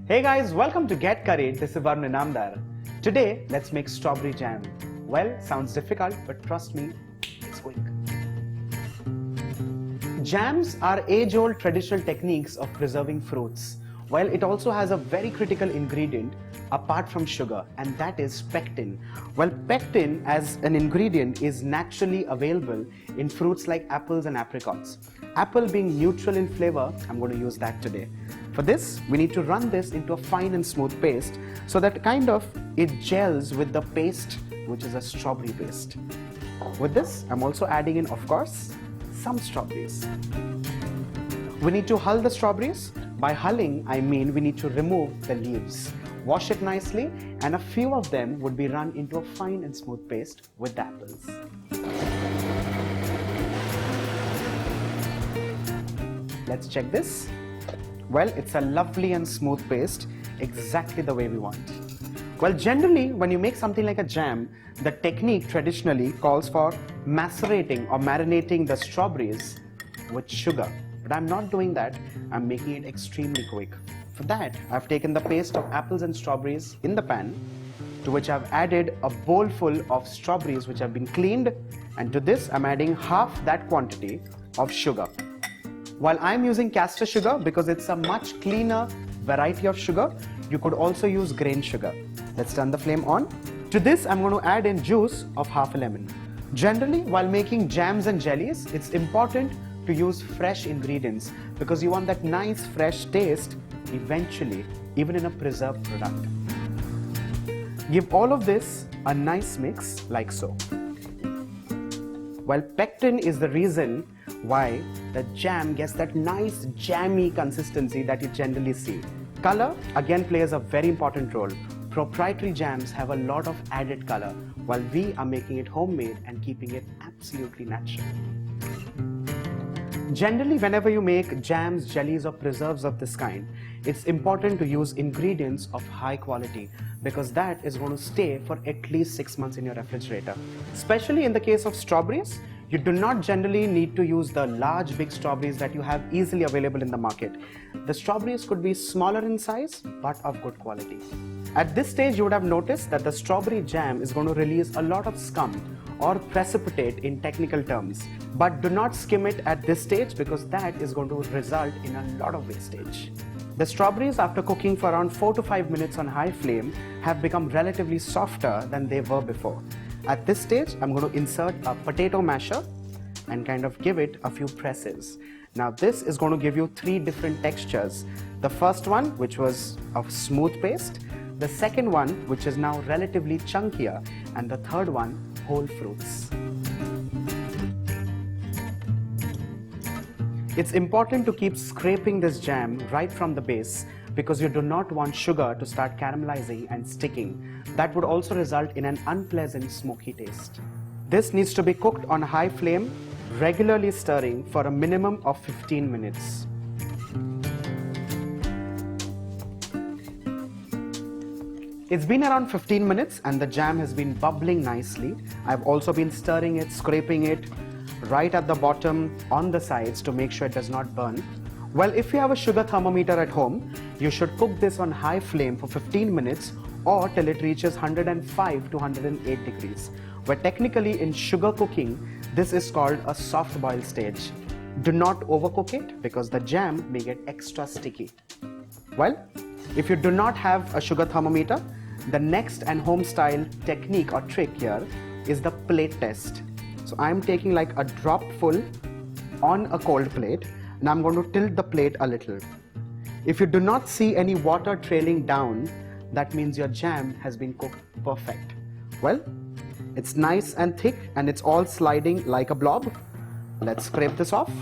Hey guys, welcome to Get Curried. This is Varun Inamdar. Today, let's make strawberry jam. Well, sounds difficult, but trust me, it's quick. Jams are age-old traditional techniques of preserving fruits. Well, it also has a very critical ingredient apart from sugar, and that is pectin. Well, pectin as an ingredient is naturally available in fruits like apples and apricots. Apple being neutral in flavor, I'm going to use that today. For this, we need to run this into a fine and smooth paste so that it gels with the paste, which is a strawberry paste. With this, I'm also adding in, of course, some strawberries. We need to hull the strawberries. By hulling, I mean we need to remove the leaves. Wash it nicely, and a few of them would be run into a fine and smooth paste with the apples. Let's check this. Well, it's a lovely and smooth paste, exactly the way we want. Well, generally, when you make something like a jam, the technique traditionally calls for macerating or marinating the strawberries with sugar. But I'm not doing that, I'm making it extremely quick. For that, I've taken the paste of apples and strawberries in the pan, to which I've added a bowl full of strawberries which have been cleaned, and to this I'm adding half that quantity of sugar. While I'm using caster sugar because it's a much cleaner variety of sugar, you could also use grain sugar. Let's turn the flame on. To this, I'm going to add in juice of half a lemon. Generally, while making jams and jellies, it's important to use fresh ingredients because you want that nice fresh taste eventually, even in a preserved product. Give all of this a nice mix like so. Well, pectin is the reason why the jam gets that nice jammy consistency that you generally see. Color again plays a very important role. Proprietary jams have a lot of added color, while we are making it homemade and keeping it absolutely natural. Generally, whenever you make jams, jellies or preserves of this kind, it's important to use ingredients of high quality because that is going to stay for at least 6 months in your refrigerator. Especially in the case of strawberries, you do not generally need to use the large big strawberries that you have easily available in the market. The strawberries could be smaller in size but of good quality. At this stage, you would have noticed that the strawberry jam is going to release a lot of scum or precipitate in technical terms. But do not skim it at this stage because that is going to result in a lot of wastage. The strawberries, after cooking for around 4 to 5 minutes on high flame, have become relatively softer than they were before. At this stage, I'm going to insert a potato masher and give it a few presses. Now this is going to give you 3 different textures. The first one, which was a smooth paste, the second one, which is now relatively chunkier, and the third one, whole fruits. It's important to keep scraping this jam right from the base because you do not want sugar to start caramelizing and sticking. That would also result in an unpleasant smoky taste. This needs to be cooked on high flame, regularly stirring for a minimum of 15 minutes. It's been around 15 minutes and the jam has been bubbling nicely. I've also been stirring it, scraping it right at the bottom, on the sides to make sure it does not burn. Well, if you have a sugar thermometer at home, you should cook this on high flame for 15 minutes or till it reaches 105 to 108 degrees. Where technically in sugar cooking, this is called a soft boil stage. Do not overcook it because the jam may get extra sticky. Well, if you do not have a sugar thermometer, the next and home style technique or trick here is the plate test. So I'm taking like a drop full on a cold plate and I'm going to tilt the plate a little. If you do not see any water trailing down, that means your jam has been cooked perfect. Well, it's nice and thick and it's all sliding like a blob. Let's scrape this off.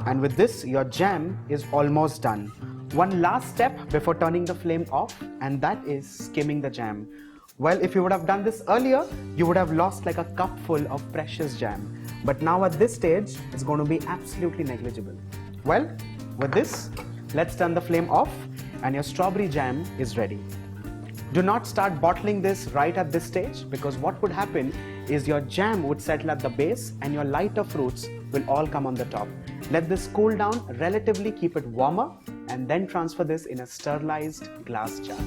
And with this, your jam is almost done. One last step before turning the flame off, and that is skimming the jam. Well, if you would have done this earlier, you would have lost like a cupful of precious jam. But now at this stage, it's going to be absolutely negligible. Well, with this, let's turn the flame off and your strawberry jam is ready. Do not start bottling this right at this stage because what would happen is your jam would settle at the base and your lighter fruits will all come on the top. Let this cool down relatively, keep it warmer and then transfer this in a sterilized glass jar.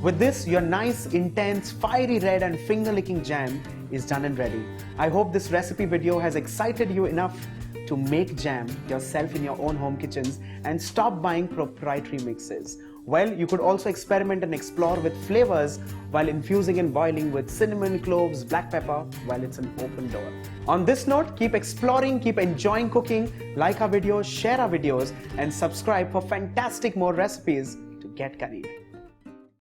With this, your nice, intense, fiery red and finger-licking jam is done and ready. I hope this recipe video has excited you enough to make jam yourself in your own home kitchens and stop buying proprietary mixes. Well, you could also experiment and explore with flavors while infusing and boiling with cinnamon, cloves, black pepper while it's an open door. On this note, keep exploring, keep enjoying cooking, like our videos, share our videos, and subscribe for fantastic more recipes to Get Curried.